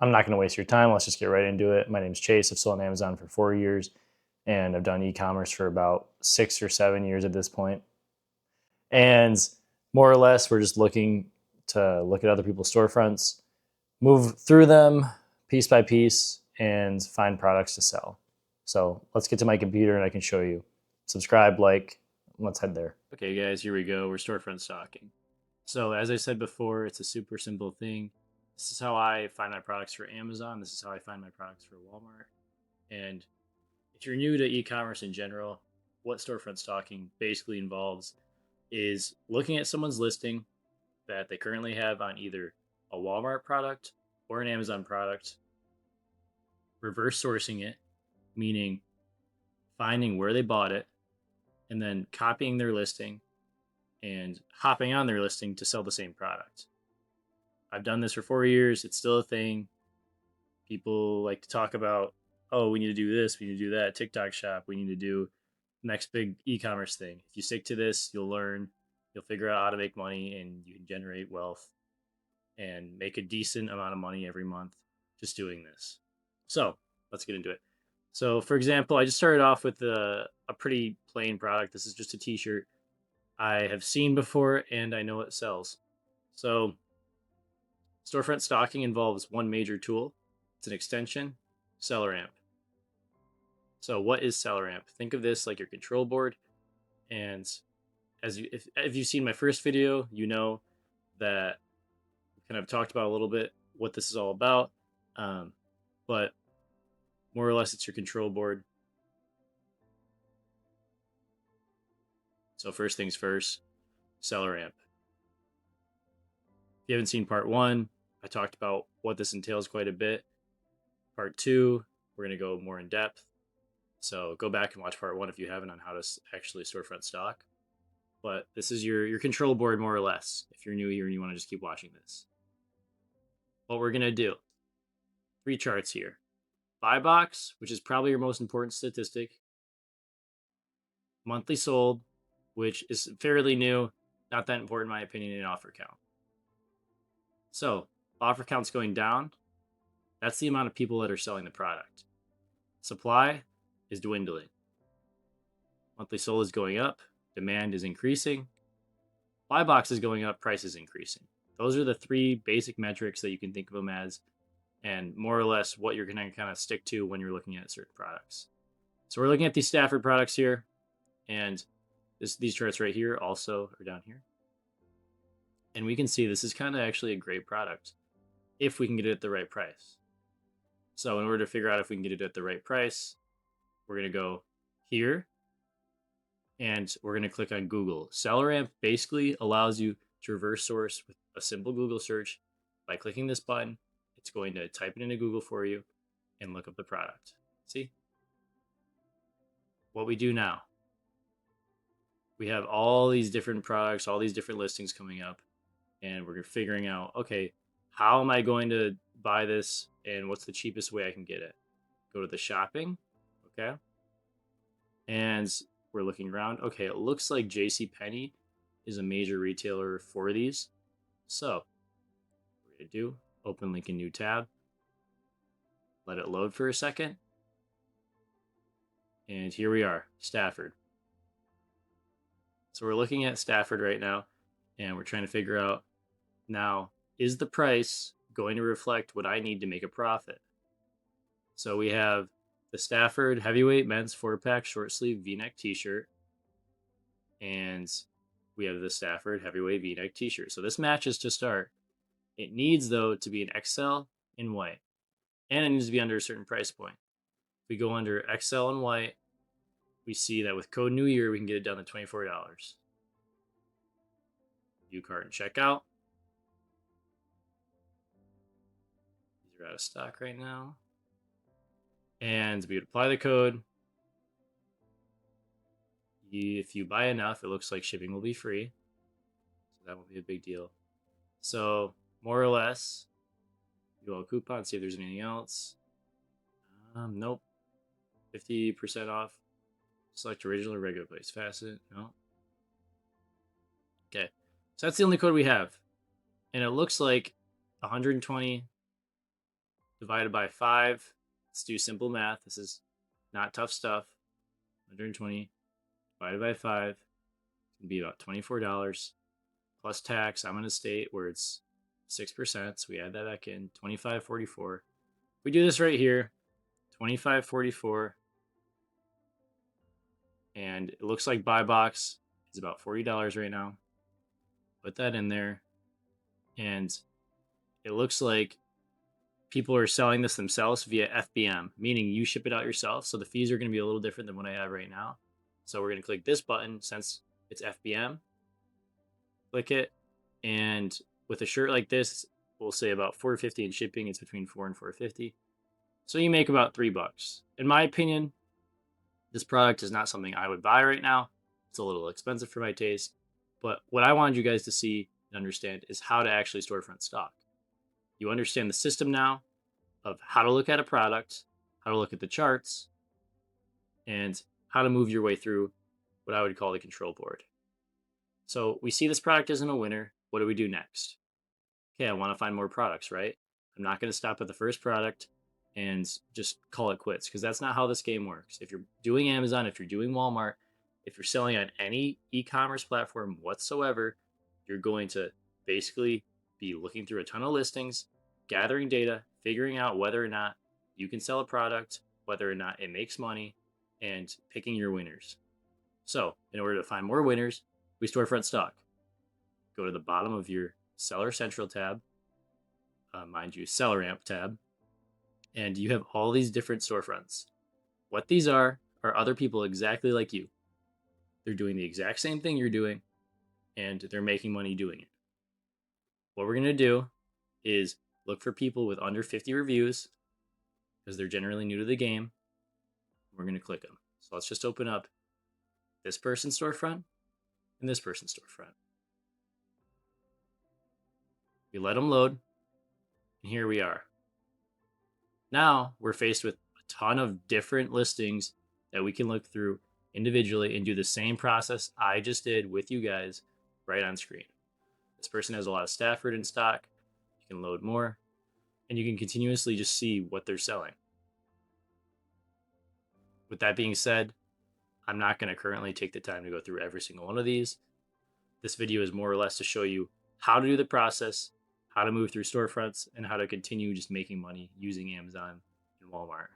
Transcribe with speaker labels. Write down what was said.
Speaker 1: I'm not going to waste your time. Let's just get right into it. My name's Chase. I've sold on Amazon for 4 years, and I've done e-commerce for about 6 or 7 years at this point. And more or less, we're just looking to look at other people's storefronts, move through them piece by piece, and find products to sell. So let's get to my computer and I can show you. Subscribe, like, let's head there. Okay, guys, here we go. We're storefront stalking. So as I said before, it's a super simple thing. This is how I find my products for Amazon. This is how I find my products for Walmart. And if you're new to e-commerce in general, what storefront stalking basically involves is looking at someone's listing that they currently have on either a Walmart product or an Amazon product, reverse sourcing it, meaning finding where they bought it, and then copying their listing and hopping on their listing to sell the same product. I've done this for 4 years. It's still a thing. People like to talk about, oh, we need to do this, we need to do that, TikTok shop, we need to do next big e-commerce thing. If you stick to this, you'll learn, you'll figure out how to make money, and you can generate wealth and make a decent amount of money every month just doing this. So let's get into it. So for example, I just started off with a pretty plain product. This is just a t-shirt I have seen before and I know it sells. So storefront stalking involves one major tool. It's an extension, SellerAmp. So what is SellerAmp? Think of this like your control board. And if you've seen my first video, you know that we kind of talked about a little bit what this is all about. But more or less, it's your control board. So first things first, SellerAmp. If you haven't seen part one, I talked about what this entails quite a bit. Part two, we're going to go more in depth. So go back and watch part one if you haven't on how to actually storefront stock. But this is your control board more or less if you're new here and you want to just keep watching this. What we're going to do, 3 charts here. Buy box, which is probably your most important statistic. Monthly sold, which is fairly new, not that important in my opinion, in offer count. So offer count's going down. That's the amount of people that are selling the product. Supply is dwindling. Monthly sold is going up. Demand is increasing. Buy box is going up. Price is increasing. Those are the 3 basic metrics that you can think of them as, and more or less what you're going to kind of stick to when you're looking at certain products. So we're looking at these Stafford products here, and these charts right here also are down here. And we can see this is kind of actually a great product if we can get it at the right price. So in order to figure out if we can get it at the right price, we're going to go here and we're going to click on Google. SellerAmp basically allows you to reverse source with a simple Google search. By clicking this button, it's going to type it into Google for you and look up the product. See? What we do now, we have all these different products, all these different listings coming up, and we're figuring out, okay, how am I going to buy this and what's the cheapest way I can get it? Go to the shopping, okay? And we're looking around. Okay, it looks like JCPenney is a major retailer for these. So what we're going to do, open link in new tab, let it load for a second. And here we are, Stafford. So we're looking at Stafford right now, and we're trying to figure out now, is the price going to reflect what I need to make a profit? So we have the Stafford heavyweight men's 4-pack short sleeve V-neck t-shirt, and we have the Stafford heavyweight V-neck t-shirt. So this matches to start. It needs, though, to be an XL in white, and it needs to be under a certain price point. If we go under XL in white, we see that with code New Year, we can get it down to $24. View cart and checkout. These are out of stock right now. And we would apply the code. If you buy enough, it looks like shipping will be free. So that won't be a big deal. So more or less, do a coupon, see if there's anything else. Nope. 50% off. Select original or regular place. Facet. No. Okay. So that's the only code we have. And it looks like 120 divided by 5. Let's do simple math. This is not tough stuff. 120 divided by 5 it's gonna be about $24 plus tax. I'm in a state where it's 6%, so we add that back in. 25.44. If we do this right here, 25.44, and it looks like buy box is about $40 right now. Put that in there, and it looks like people are selling this themselves via FBM, meaning you ship it out yourself. So the fees are going to be a little different than what I have right now. So we're going to click this button since it's FBM. Click it, and with a shirt like this, we'll say about $4.50 in shipping. It's between $4 and $4.50. So you make about $3. In my opinion, this product is not something I would buy right now. It's a little expensive for my taste. But what I wanted you guys to see and understand is how to actually storefront stock. You understand the system now of how to look at a product, how to look at the charts, and how to move your way through what I would call the control board. So we see this product isn't a winner. What do we do next? Okay, I want to find more products, right? I'm not going to stop at the first product and just call it quits, because that's not how this game works. If you're doing Amazon, if you're doing Walmart, if you're selling on any e-commerce platform whatsoever, you're going to basically be looking through a ton of listings, gathering data, figuring out whether or not you can sell a product, whether or not it makes money, and picking your winners. So in order to find more winners, we storefront stock. Go to the bottom of your Seller Central tab, mind you, Seller Amp tab, and you have all these different storefronts. What these are other people exactly like you. They're doing the exact same thing you're doing, and they're making money doing it. What we're going to do is look for people with under 50 reviews, because they're generally new to the game. We're going to click them. So let's just open up this person's storefront and this person's storefront. We let them load, and here we are. Now we're faced with a ton of different listings that we can look through individually and do the same process I just did with you guys right on screen. This person has a lot of Stafford in stock. You can load more, and you can continuously just see what they're selling. With that being said, I'm not going to currently take the time to go through every single one of these. This video is more or less to show you how to do the process, how to move through storefronts, and how to continue just making money using Amazon and Walmart.